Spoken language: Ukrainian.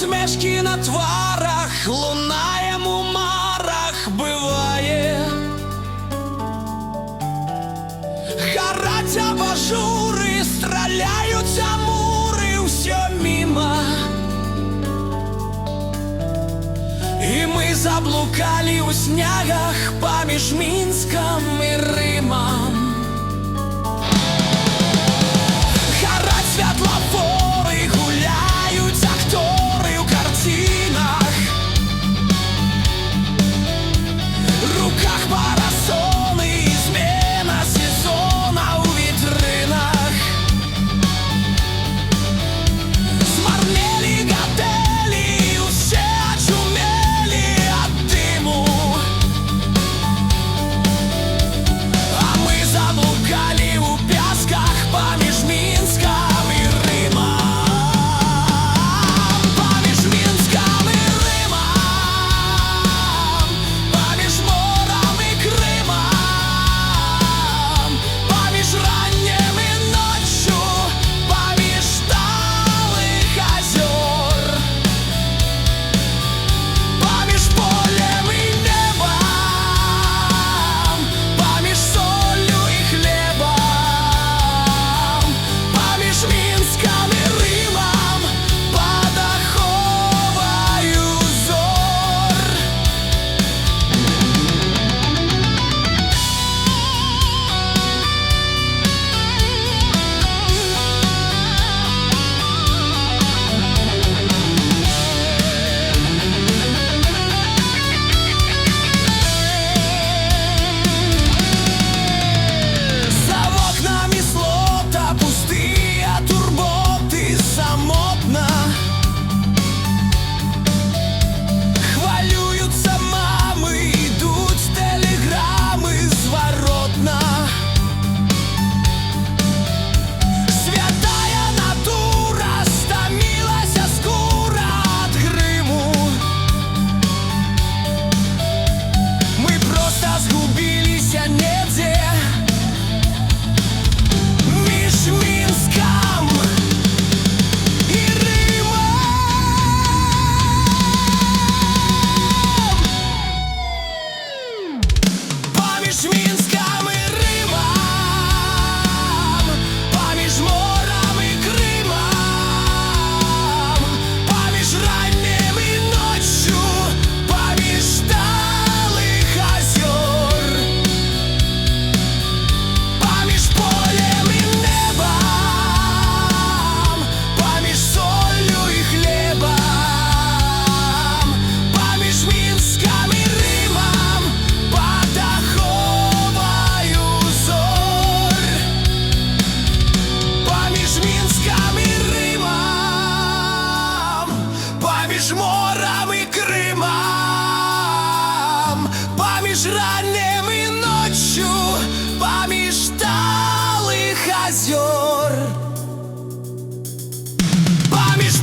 усмішки на тварах, лунаєм у марах, биває. Горять абажури, стріляються мури, все мимо. І ми заблукали у снягах поміж Мінськом і Римом. Горять світлофори, гуляють актори у картинах. В руках парасони, і зміна сезона у вітринах. Змарнели готелі, усе очумели от диму. А ми заблукали у пясках поміж Мінськом і Римом. Поміж Мінськом і Римом, поміж морем і Кримом, поміж раннім і ночью, поміж талих озер, поміж полем і небом, поміж солью і хлібом, поміж Мінськом і Римом, під оховою зор. За окнами слота пустые турботы, самотно хвалюются мамы, идут телеграммы зворотно. Святая натура стомилась скоро от гриму. Мы просто згубились неде між Мінськом і Римом. Поміж Мінськом і Римом, поміж морем і Кримом, поміж раннім і ночью, поміж талих озер, поміж полем і небом, поміж солью і хлібом, поміж Мінськом і Римом, під оховою зор. Поміж Мінськом і Римом, поміж морем і Кримом, поміж раннім і ночью, поміж талих озер, поміж